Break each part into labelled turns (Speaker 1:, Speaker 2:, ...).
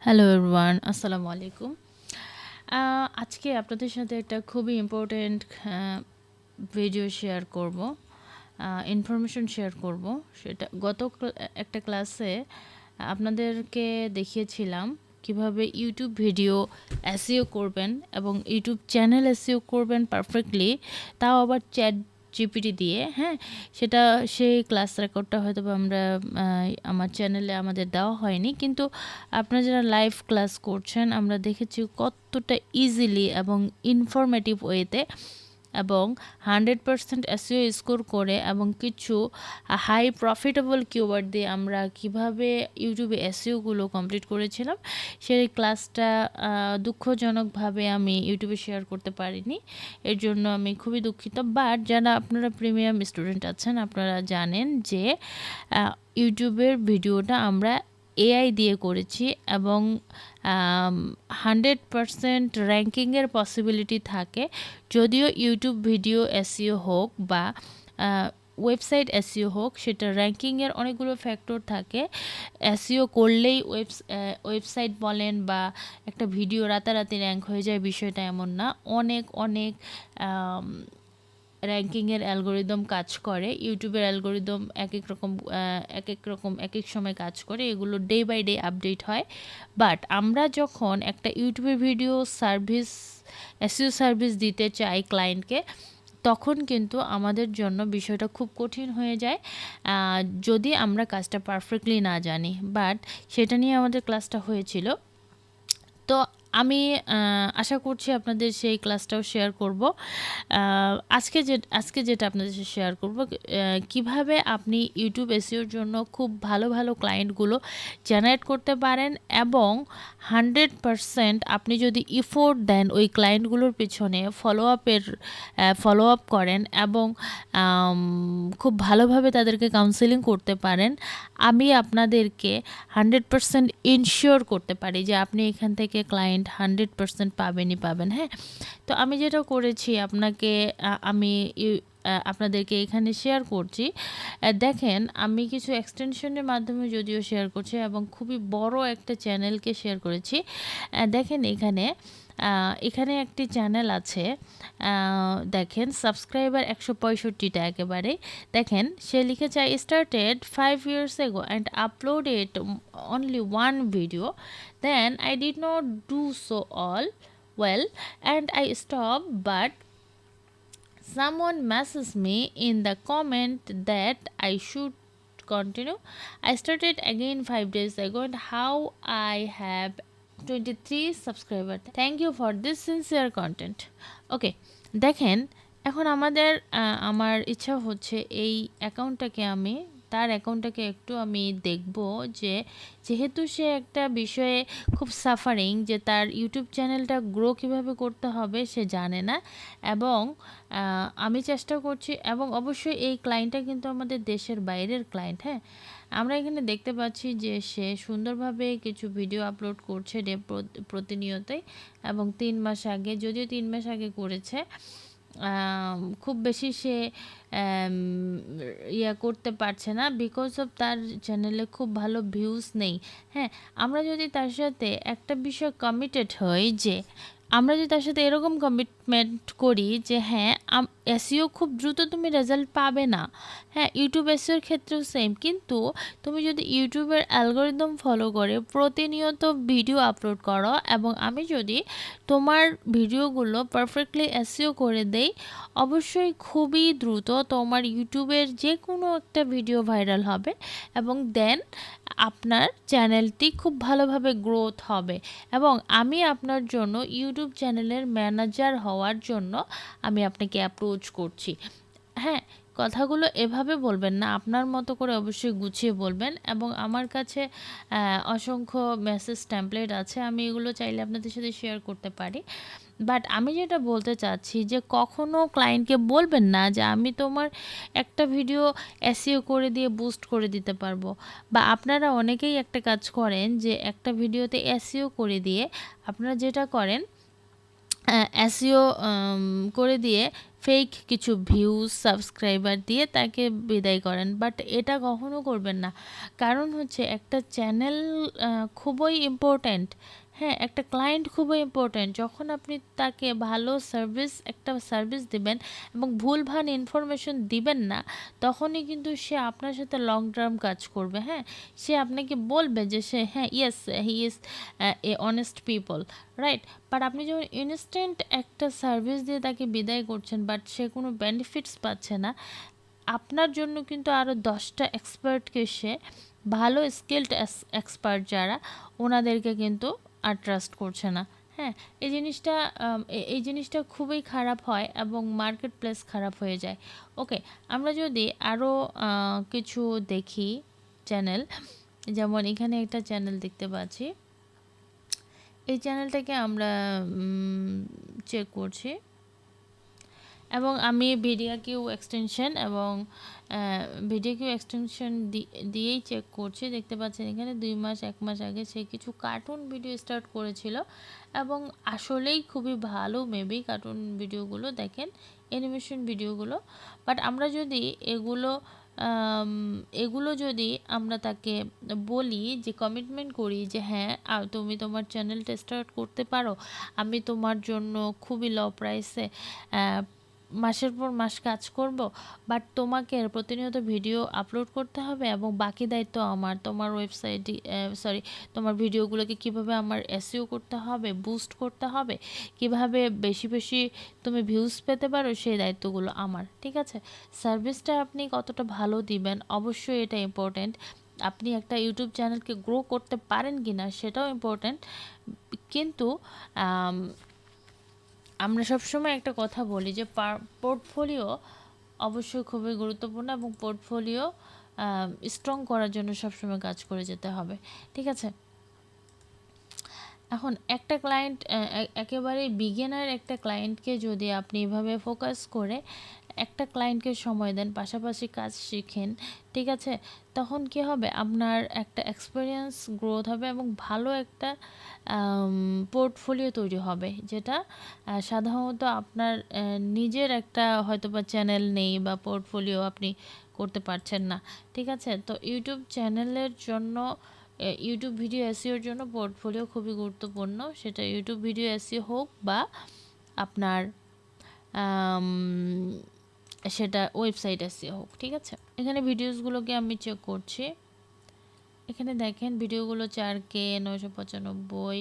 Speaker 1: Hello everyone, আসসালামু আলাইকুম। আজকে আপনাদের সাথে একটা খুবই ইম্পর্টেন্ট ভিডিও শেয়ার করব, ইনফরমেশন শেয়ার করব। সেটা একটা ক্লাসে আপনাদেরকে দেখিয়েছিলাম কিভাবে ইউটিউব ভিডিও এসইও করবেন এবং ইউটিউব চ্যানেল এসইও করবেন পারফেক্টলি, তাও আবার চ্যাট জিপিটি দিয়ে। হ্যাঁ, সেই ক্লাস রেকর্ডটা হয়তো আমরা আমার চ্যানেলে আমাদের দেওয়া হয়নি, কিন্তু আপনারা যারা লাইভ ক্লাস করছেন আমরা দেখেছি কতটা ইজিলি এবং ইনফরমেটিভ ওয়েতে এবং 100% এসইও স্কোর করে এবং কিছু হাই প্রফিটেবল কিওয়ার্ড দিয়ে আমরা কিভাবে ইউটিউবে এসইওগুলো কমপ্লিট করেছিলাম, সেই ক্লাসটা দুঃখজনকভাবে আমি ইউটিউবে শেয়ার করতে পারিনি। এর জন্য আমি খুবই দুঃখিত। বাট যারা আপনারা প্রিমিয়াম স্টুডেন্ট আছেন আপনারা জানেন যে ইউটিউবের ভিডিওটা আমরা এআই দিয়ে করেছি এবং 100% র্যাঙ্কিংয়ের পসিবিলিটি থাকে। যদিও ইউটিউব ভিডিও এসইও হোক বা ওয়েবসাইট এসইও হোক, সেটা র্যাঙ্কিংয়ের অনেকগুলো ফ্যাক্টর থাকে। এসইও করলেই ওয়েবসাইট বলেন বা একটা ভিডিও রাতারাতি র্যাঙ্ক হয়ে যায়, বিষয়টা এমন না। অনেক র্যাঙ্কিংয়ের অ্যালগোরিদম কাজ করে। ইউটিউবের অ্যালগোরিদম এক এক সময় কাজ করে, এগুলো ডে বাই ডে আপডেট হয়। বাট আমরা যখন একটা ইউটিউবের ভিডিও সার্ভিস এসইও সার্ভিস দিতে চাই ক্লায়েন্টকে, তখন কিন্তু আমাদের জন্য বিষয়টা খুব কঠিন হয়ে যায় যদি আমরা কাজটা পারফেক্টলি না জানি। বাট সেটা নিয়ে আমাদের ক্লাসটা হয়েছিল। তো আমি আশা করছি আপনাদের সেই ক্লাসটাও শেয়ার করব। আজকে যেটা আপনাদের সাথে শেয়ার করব, কিভাবে আপনি ইউটিউব এসইওর জন্য খুব ভালো ক্লায়েন্টগুলো জেনারেট করতে পারেন এবং 100% আপনি যদি ইফোর্ট দেন ওই ক্লায়েন্টগুলোর পিছনে ফলো আপ করেন এবং খুব ভালোভাবে তাদেরকে কাউন্সেলিং করতে পারেন, আমি আপনাদেরকে 100% ইনশিওর করতে পারি যে আপনি এখান থেকে ক্লায়েন্ট 100% পাবেন। হ্যাঁ, তো আমি যেটা করেছি আমি আপনাদেরকে এখানে শেয়ার করছি। দেখেন, আমি কিছু এক্সটেনশনের মাধ্যমে যদিও শেয়ার করছি এবং খুবই বড় একটা চ্যানেলকে শেয়ার করেছি। দেখেন, এখানে একটি চ্যানেল আছে। দেখেন, সাবস্ক্রাইবার 165টা একেবারে। দেখেন, সে লিখেছে, I started 5 years ago and uploaded only one video. Then I did not do so all well and I stopped, but someone messaged me in the comment that I should continue. I started again 5 days ago and how I have 23 subscribers. Thank you for this sincere content. ওকে, দেখেন, এখন আমার ইচ্ছা হচ্ছে তার অ্যাকাউন্টটাকে একটু আমি দেখব যে যেহেতু সে একটা বিষয়ে খুব সাফারিং, যে তার ইউটিউব চ্যানেলটা গ্রো কীভাবে করতে হবে সে জানে না এবং আমি চেষ্টা করছি। এবং অবশ্যই এই ক্লায়েন্টটা কিন্তু আমাদের দেশের বাইরের ক্লায়েন্ট। হ্যাঁ, আমরা এখানে দেখতে পাচ্ছি যে সে সুন্দরভাবে কিছু ভিডিও আপলোড করছে প্রতিনিয়তই এবং 3 মাস আগে, যদিও 3 মাস আগে করেছে, খুব বেশি সে করতে পারছে না বিকজ অফ তার চ্যানেলে খুব ভালো ভিউজ নেই। হ্যাঁ, আমরা যদি তার সাথে একটা বিষয় কমিটেড হই, যে আমরা যদি তার সাথে এরকম কমিটমেন্ট করি যে হ্যাঁ, এসইও খুব দ্রুত তুমি রেজাল্ট পাবে না। হ্যাঁ, ইউটিউব এসইওর ক্ষেত্রেও সেম, কিন্তু তুমি যদি ইউটিউবের অ্যালগোরিদম ফলো করে প্রতিনিয়ত ভিডিও আপলোড করো এবং আমি যদি তোমার ভিডিওগুলো পারফেক্টলি এসইও করে দেই, অবশ্যই খুবই দ্রুত তোমার ইউটিউবের যে কোনো একটা ভিডিও ভাইরাল হবে এবং দেন আপনার চ্যানেলটি খুব ভালোভাবে গ্রোথ হবে এবং আমি আপনার জন্য ইউটিউব চ্যানেলের ম্যানেজার হওয়ার জন্য আমি আপনাকে অ্যাপ্রোচ করছি। হ্যাঁ, কথাগুলো এভাবে বলবেন না, আপনার মতো করে অবশ্যই গুছিয়ে বলবেন। এবং আমার কাছে অসংখ্য মেসেজ টেমপ্লেট আছে, আমি এগুলো চাইলে আপনাদের সাথে শেয়ার করতে পারি। বাট আমি যেটা বলতে চাচ্ছি যে কখনও ক্লায়েন্টকে বলবেন না যে আমি তোমার একটা ভিডিও এসইও করে দিয়ে বুস্ট করে দিতে পারবো। বা আপনারা অনেকেই একটা কাজ করেন যে একটা ভিডিওতে এসইও করে দিয়ে আপনারা যেটা করেন, এসইও করে দিয়ে ফেক কিছু ভিউজ সাবস্ক্রাইবার দিয়ে তাকে বিদায় করেন, বাট এটা কখনো করবেন না। কারণ হচ্ছে একটা চ্যানেল খুবই ইম্পর্ট্যান্ট, হ্যাঁ, একটা ক্লায়েন্ট খুবই ইম্পর্ট্যান্ট। যখন আপনি তাকে ভালো একটা সার্ভিস দিবেন এবং ভুলভাল ইনফরমেশন দিবেন না, তখনই কিন্তু সে আপনার সাথে লং টার্ম কাজ করবে। হ্যাঁ, সে আপনাকে বলবে যে সে হ্যাঁ yes he is a honest people, right. But আপনি যখন ইনস্ট্যান্ট একটা সার্ভিস দিয়ে তাকে বিদায় করছেন, বাট সে কোনো বেনিফিটস পাচ্ছে না, আপনার জন্য কিন্তু আরও 10টা এক্সপার্টকে সে, ভালো স্কিল্ড এক্সপার্ট যারা, ওনাদেরকে কিন্তু আর ট্রাস্ট করছে না। হ্যাঁ, এই জিনিসটা খুবই খারাপ হয় এবং মার্কেট প্লেস খারাপ হয়ে যায়। ওকে, আমরা যদি আরও কিছু দেখি চ্যানেল, যেমন এখানে একটা চ্যানেল দেখতে পাচ্ছি, এই চ্যানেলটাকে আমরা চেক করছি এবং আমি ভিডিও কিউ এক্সটেনশন দিয়েই চেক করছি। দেখতে পাচ্ছেন এখানে 2 মাস 1 মাস আগে সে কিছু কার্টুন ভিডিও স্টার্ট করেছিল এবং আসলেই খুবই ভালো, মেবি কার্টুন ভিডিওগুলো দেখেন, অ্যানিমেশন ভিডিওগুলো। বাট আমরা যদি এগুলো যদি আমরা তাকে বলি, যে কমিটমেন্ট করি যে হ্যাঁ তুমি তোমার চ্যানেলটা স্টার্ট করতে পারো, আমি তোমার জন্য খুবই লো প্রাইসে মাসের পর মাস কাজ করব, বাট তোমাকে প্রতিনিয়ত ভিডিও আপলোড করতে হবে এবং বাকি দায়িত্ব আমার, তোমার তোমার ভিডিওগুলোকে কিভাবে আমার এসইও করতে হবে, বুস্ট করতে হবে, কিভাবে বেশি বেশি তুমি ভিউজ পেতে পারো, সেই দায়িত্বগুলো আমার। ঠিক আছে, সার্ভিসটা আপনি কতটা ভালো দিবেন অবশ্যই এটা ইম্পর্ট্যান্ট। আপনি একটা ইউটিউব চ্যানেলকে গ্রো করতে পারেন কি না সেটাও ইম্পর্ট্যান্ট। কিন্তু আমরা সবসময় একটা কথা বলি যে পোর্টফোলিও অবশ্যই খুবই গুরুত্বপূর্ণ এবং পোর্টফোলিও স্ট্রং করার জন্য সবসময় কাজ করে যেতে হবে। ঠিক আছে, এখন একটা ক্লায়েন্ট, একেবারে বিগিনার একটা ক্লায়েন্টকে যদি আপনি এভাবে ফোকাস করে একটা ক্লায়েন্টকে সময় দেন, পাশাপাশি কাজ শিখেন, ঠিক আছে, তখন কি হবে, আপনার একটা এক্সপিরিয়েন্স গ্রোথ হবে এবং ভালো একটা পোর্টফোলিও তৈরি হবে, যেটা সাধারণত আপনার নিজের একটা হয়তোবা চ্যানেল নেই বা পোর্টফোলিও আপনি করতে পারছেন না। ঠিক আছে, তো ইউটিউব চ্যানেলের জন্য, ইউটিউব ভিডিও এসইওর জন্য পোর্টফোলিও খুবই গুরুত্বপূর্ণ, সেটা ইউটিউব ভিডিও এসইও হোক বা আপনার সেটা ওয়েবসাইট এসইও হোক। ঠিক আছে, এখানে ভিডিওসগুলোকে আমি চেক করছি, এখানে দেখেন ভিডিওগুলো 4K 995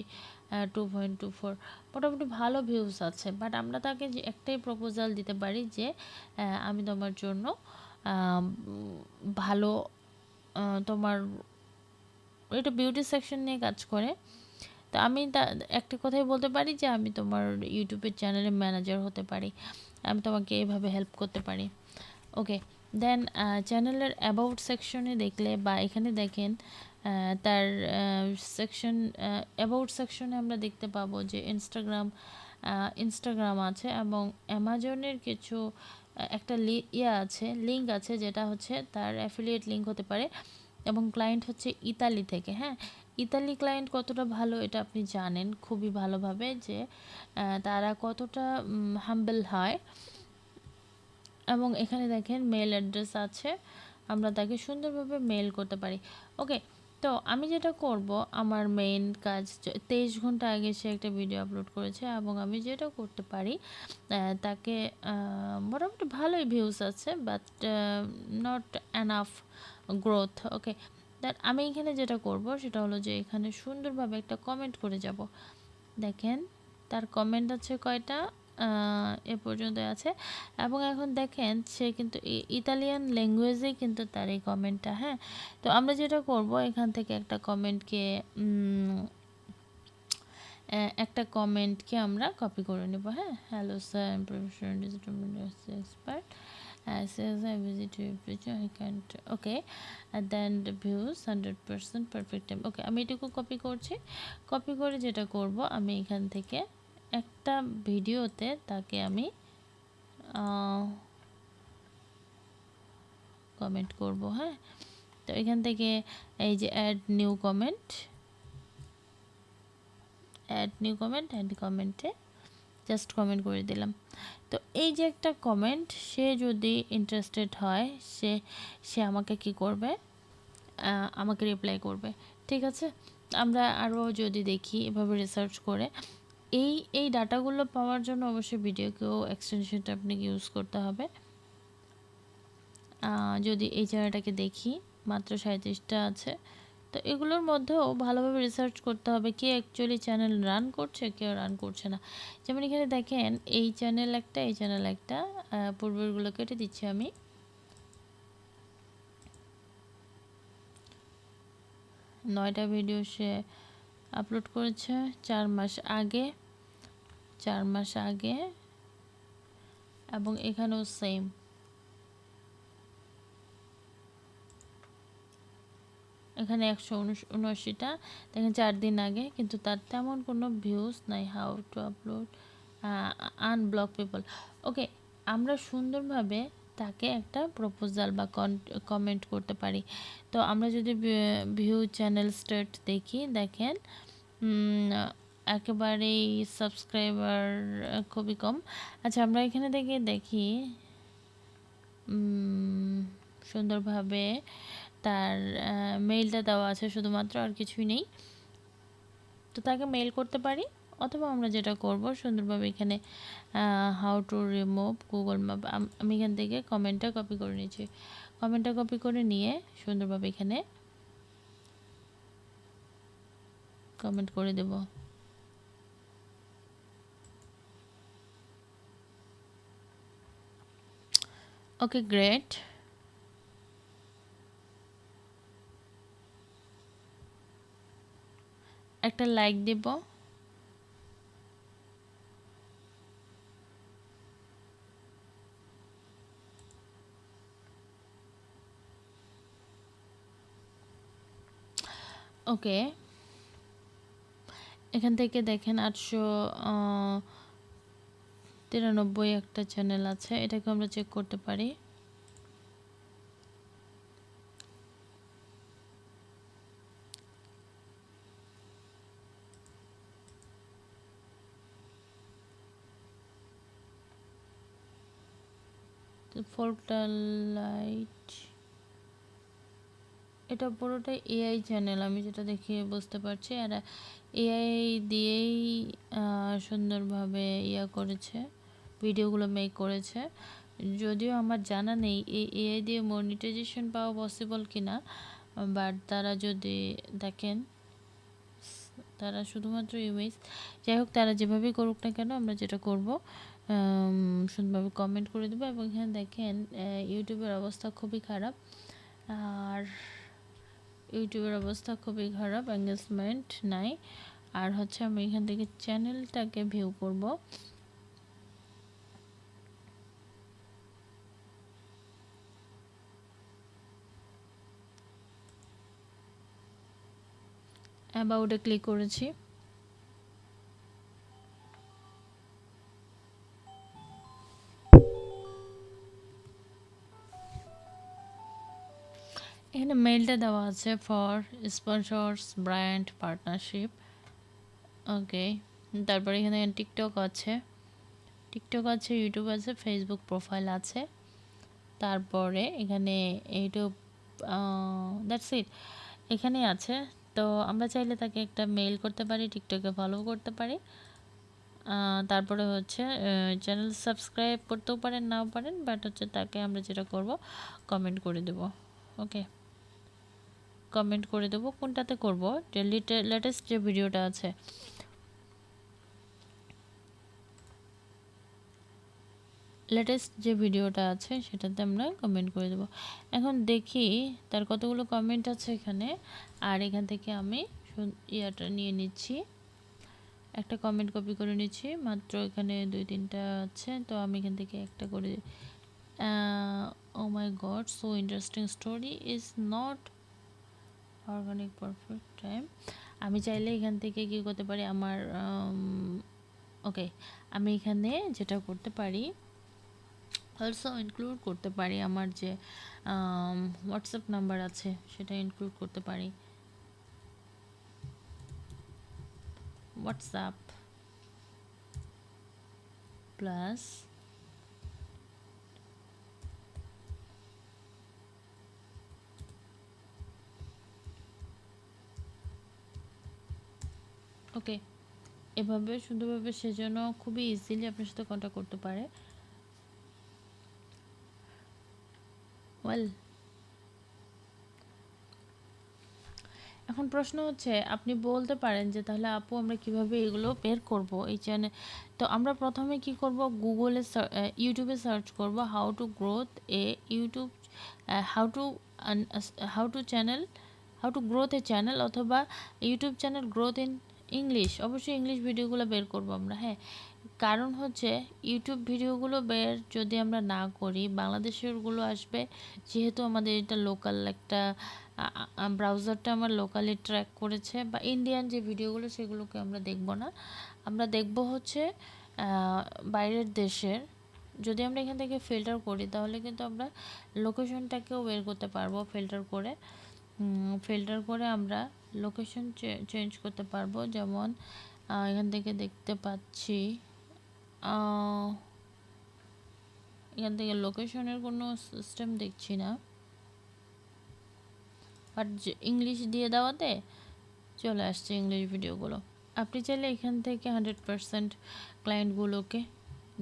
Speaker 1: 2.24, মোটামুটি ভালো ভিউজ আছে। বাট আমরা তাকে যে একটাই প্রপোজাল দিতে পারি যে আমি তোমার জন্য ভালো, তোমার এটা বিউটি সেকশন নিয়ে কাজ করে, তো আমি একটা কথাই বলতে পারি যে আমি তোমার ইউটিউবের চ্যানেলের ম্যানেজার হতে পারি, আমি তোমাকে এভাবে হেল্প করতে পারি। ওকে, দেন চ্যানেলের অ্যাবাউট সেকশনে দেখলে বা এখানে দেখেন তার সেকশন, অ্যাবাউট সেকশনে আমরা দেখতে পাবো যে ইনস্টাগ্রাম আছে এবং অ্যামাজনের কিছু একটা লিঙ্ক আছে, যেটা হচ্ছে তার অ্যাফিলিয়েট লিঙ্ক হতে পারে এবং ক্লায়েন্ট হচ্ছে ইতালি থেকে। হ্যাঁ, ইতালি ক্লায়েন্ট কতটা ভালো এটা আপনি জানেন খুবই ভালোভাবে, যে তারা কতটা হাম্বল হয়। এবং এখানে দেখেন মেল অ্যাড্রেস আছে, আমরা তাকে সুন্দরভাবে মেল করতে পারি। ওকে, তো আমি যেটা করব, আমার মেইন কাজ, 23 ঘন্টা আগে সে একটা ভিডিও আপলোড করেছে এবং আমি যেটা করতে পারি, তাকে মোটামুটি ভালোই ভিউজ আছে, বাট নট এনাফ গ্রোথ। ওকে, দেন আমি এখানে যেটা করব সেটা হলো যে এখানে সুন্দরভাবে একটা কমেন্ট করে যাব। দেখেন তার কমেন্ট আছে কয়টা, এ পর্যন্ত আছে এবং এখন দেখেন সে কিন্তু ইতালিয়ান ল্যাঙ্গুয়েজেই কিন্তু তার এই কমেন্টটা। হ্যাঁ, তো আমরা যেটা করব এখান থেকে একটা কমেন্টকে আমরা কপি করে নেব। হ্যাঁ, hello sir, I am professional digital media expert, says I visit your page, I can't, okay, and then the views 100% perfect time. ওকে, আমি এটুকু কপি করছি, কপি করে যেটা করব, আমি এখান থেকে একটা ভিডিওতে তাকে আমি কমেন্ট করব। হ্যাঁ, তো এখান থেকে এই যে অ্যাড নিউ কমেন্ট, অ্যাড কমেন্টে জাস্ট কমেন্ট করে দিলাম। তো এই যে একটা কমেন্ট, সে যদি ইন্টারেস্টেড হয় সে সে আমাকে কি করবে, আমাকে রিপ্লাই করবে। ঠিক আছে, আমরা আরও যদি দেখি এভাবে রিসার্চ করে এই ডাটাগুলো পাওয়ার জন্য অবশ্যই ভিডিওকেও এক্সটেনশনটা আপনাকে ইউজ করতে হবে। যদি এই জায়গাটাকে দেখি মাত্র 37টা আছে, তো এগুলোর মধ্যেও ভালোভাবে রিসার্চ করতে হবে কে অ্যাকচুয়ালি চ্যানেল রান করছে, কেউ রান করছে না। যেমন এখানে দেখেন এই চ্যানেল একটা, এই চ্যানেল একটা, পূর্বেরগুলো কেটে দিচ্ছি আমি। নয়টা ভিডিও সে আপলোড করেছে 4 মাস আগে, 4 মাস আগে, এবং এখানেও সেম। এখানে 179টা দেখেন 4 দিন আগে, কিন্তু তার তেমন কোনো ভিউজ নাই। How to upload unblock people. Okay, আমরা সুন্দরভাবে তাকে একটা প্রপোজাল বা কমেন্ট করতে পারি। তো আমরা যদি ভিউ চ্যানেল স্টার্ট দেখি, দেখেন একেবারেই সাবস্ক্রাইবার খুবই কম। আচ্ছা, আমরা এখানে দেখি সুন্দরভাবে তার মেইলটা দেওয়া আছে শুধুমাত্র, আর কিছুই নেই। তো তাকে মেইল করতে পারি, অথবা আমরা যেটা করব সুন্দরভাবে এখানে how to remove Google map, আমি এখান থেকে কমেন্টটা কপি করে নিয়েছি। কমেন্টটা কপি করে নিয়ে সুন্দরভাবে এখানে কমেন্ট করে দেব। ওকে, গ্রেট। একটা লাইক দেব। ওকে, এখান থেকে দেখেন 893 একটা চ্যানেল আছে, এটাকে আমরা চেক করতে পারি। ফোল্টার লাইট, এটা পুরোটাই এআই চ্যানেল, আমি যেটা দেখে বুঝতে পারছি। আর এআই দিয়েই সুন্দরভাবে করেছে, ভিডিওগুলো মেক করেছে। যদিও আমার জানা নেই এই এআই দিয়ে মনিটাইজেশন পাওয়া পসিবল কিনা, বাট তারা যদি দেখেন, তারা শুধুমাত্র ইমেজ, যাই হোক তারা যেভাবেই করুক না কেন, আমরা যেটা করব সুন্দরভাবে কমেন্ট করে দেবো। এবং এখানে দেখেন ইউটিউবের অবস্থা খুবই খারাপ, আর ইউটিউবের অবস্থা খুবই খারাপ, এঙ্গেজমেন্ট নাই। আর হচ্ছে আমি এখান থেকে চ্যানেলটাকে ভিউ করব। অ্যাবাউটে ক্লিক করেছি। এখানে মেইলটা দেওয়া আছে ফর স্পন্সর্স ব্র্যান্ড পার্টনারশিপ। ওকে, তারপরে এখানে টিকটক আছে, ইউটিউব আছে, ফেসবুক প্রোফাইল আছে। তারপরে এখানে ইউটিউব, দ্যাটস ইট, এখানেই আছে। তো আমরা চাইলে তাকে একটা মেইল করতে পারি, টিকটকে ফলো করতে পারি। তারপরে হচ্ছে চ্যানেল সাবস্ক্রাইব করতেও পারেন, নাও পারেন, বাট হচ্ছে তাকে আমরা যেটা করব কমেন্ট করে দেব। ওকে, কমেন্ট করে দেবো। কোনটাতে করব, যে লেটেস্ট যে ভিডিওটা আছে, সেটাতে আমরা কমেন্ট করে দেবো। এখন দেখি তার কতগুলো কমেন্ট আছে এখানে, আর এখান থেকে আমি ইয়াটা নিয়ে নিচ্ছি, একটা কমেন্ট কপি করে নিচ্ছি। মাত্র এখানে 2-3টা আছে, তো আমি এখান থেকে একটা করে, oh my god, so interesting story is not organic perfect time. আমি চাইলে এখান থেকে কি করতে পারি, আমার ওকে, আমি এখানে যেটা করতে পারি, অলসো ইনক্লুড করতে পারি আমার যে হোয়াটসঅ্যাপ নাম্বার আছে, সেটা ইনক্লুড করতে পারি। হোয়াটসঅ্যাপ, প্লাস ওকে, এভাবে সুন্দরভাবে সেজন্য খুবই ইজিলি আপনার সাথে কন্ট্যাক্ট করতে পারে। ওয়েল, এখন প্রশ্ন হচ্ছে আপনি বলতে পারেন যে তাহলে আপু আমরা কিভাবে এগুলো বের করব এই চ্যানেল। তো আমরা প্রথমে কি করব, গুগলে ইউটিউবে সার্চ করব how to growth a YouTube, how to how to channel, how to growth a channel, অথবা YouTube channel growth in English. অবশ্যই ইংলিশ ভিডিওগুলো বের করব আমরা, হ্যাঁ। কারণ হচ্ছে ইউটিউব ভিডিওগুলো বের যদি আমরা না করি, বাংলাদেশেরগুলো আসবে, যেহেতু আমাদের এটা লোকাল একটা ব্রাউজারটা আমার লোকালি ট্র্যাক করেছে, বা ইন্ডিয়ান যে ভিডিওগুলো সেগুলোকে আমরা দেখব না, আমরা দেখব হচ্ছে বাইরের দেশের। যদি আমরা এখান থেকে ফিল্টার করি তাহলে কিন্তু আমরা লোকেশনটাকেও বের করতে পারবো, ফিল্টার করে আমরা লোকেশন চেঞ্জ করতে পারবো। যেমন এখান থেকে দেখতে পাচ্ছি, এখান থেকে লোকেশনের কোনো সিস্টেম দেখছি না, বাট ইংলিশ দিয়ে দেওয়াতে চলে আসছে ইংলিশ ভিডিওগুলো। আপনি চাইলে এখান থেকে 100% ক্লায়েন্টগুলোকে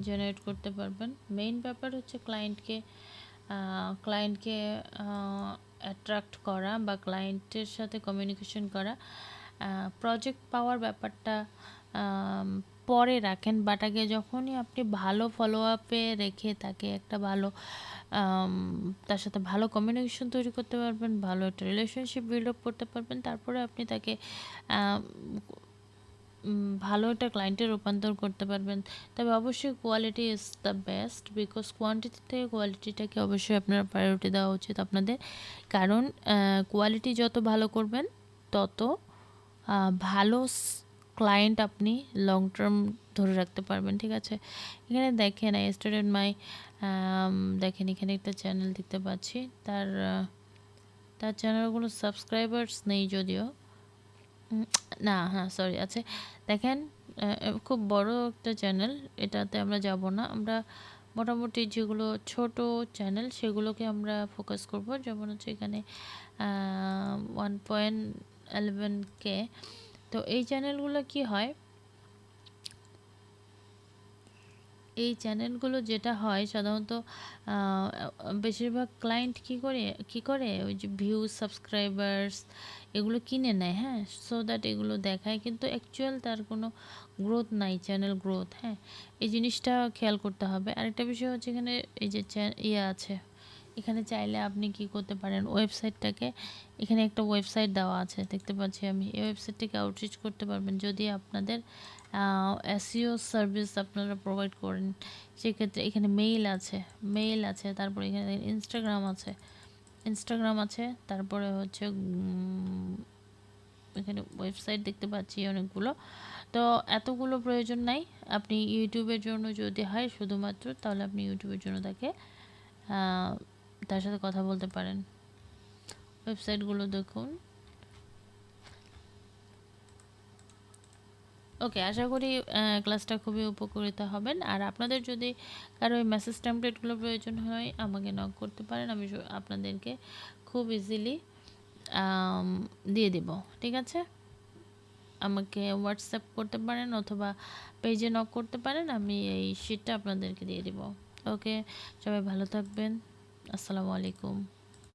Speaker 1: জেনারেট করতে পারবেন। মেইন ব্যাপার হচ্ছে ক্লায়েন্টকে অ্যাট্রাক্ট করা বা ক্লায়েন্টের সাথে কমিউনিকেশন করা। প্রজেক্ট পাওয়ার ব্যাপারটা পরে রাখেন, বাট আগে যখনই আপনি ভালো ফলো আপে রেখে তাকে একটা ভালো তার সাথে ভালো কমিউনিকেশন তৈরি করতে পারবেন, ভালো একটা রিলেশনশিপ বিল্ড আপ করতে পারবেন, তারপরে আপনি তাকে ভালো একটা ক্লায়েন্টে রূপান্তর করতে পারবেন। তবে অবশ্যই quality is the best, because quantity থেকে কোয়ালিটিটাকে অবশ্যই আপনার প্রায়োরিটি দেওয়া উচিত আপনাদের। কারণ কোয়ালিটি যত ভালো করবেন তত ভালো ক্লায়েন্ট আপনি লং টার্ম ধরে রাখতে পারবেন, ঠিক আছে। এখানে দেখেন আই স্টার্টেড মাই, দেখেন এখানে একটা চ্যানেল দেখতে পাচ্ছি, তার চ্যানেলগুলো সাবস্ক্রাইবার্স নেই যদিও, না, হ্যাঁ সরি আছে। দেখেন খুব বড় একটা চ্যানেল, এটাতে আমরা যাব না, আমরা মোটামুটি যেগুলো ছোট চ্যানেল সেগুলোকে আমরা ফোকাস করব। যেমন হচ্ছে এখানে 1.11K। তো এই চ্যানেলগুলো কি হয়, এই চ্যানেলগুলো যেটা হয় সাধারণত বেশিরভাগ ক্লায়েন্ট কি করে ওই যে ভিউ সাবস্ক্রাইবার্স এগুলো কিনে নেয়, হ্যাঁ, সো দ্যাট এগুলো দেখায়, কিন্তু অ্যাকচুয়াল তার কোনো গ্রোথ নাই, চ্যানেল গ্রোথ, হ্যাঁ, এই জিনিসটা খেয়াল করতে হবে। আরেকটা বিষয় হচ্ছে এখানে এই যে আছে, এখানে চাইলে আপনি কি করতে পারেন, ওয়েবসাইটটাকে, এখানে একটা ওয়েবসাইট দেওয়া আছে দেখতে পাচ্ছি আমি, এই ওয়েবসাইটটাকে আউটরিচ করতে পারবেন যদি আপনাদের এসইও সার্ভিস আপনারা প্রোভাইড করেন। সেক্ষেত্রে এখানে মেইল আছে, তারপরে এখানে ইনস্টাগ্রাম আছে, তারপরে হচ্ছে এখানে ওয়েবসাইট দেখতে পাচ্ছি অনেকগুলো। তো এতগুলো প্রয়োজন নাই, আপনি ইউটিউবের জন্য যদি হয় শুধুমাত্র, তাহলে আপনি ইউটিউবের জন্য তার সাথে কথা বলতে পারেন। ওয়েবসাইটগুলো দেখুন। ওকে, আশা করি ক্লাসটা খুবই উপকৃত হবেন। আর আপনাদের যদি কারো এই মেসেজ টেমপ্লেটগুলো প্রয়োজন হয় আমাকে নক করতে পারেন, আমি আপনাদেরকে খুব ইজিলি দিয়ে দিব, ঠিক আছে। আমাকে হোয়াটসঅ্যাপ করতে পারেন অথবা পেজে নক করতে পারেন, আমি এই শিটটা আপনাদেরকে দিয়ে দিব। ওকে, সবাই ভালো থাকবেন। আসসালামু আলাইকুম।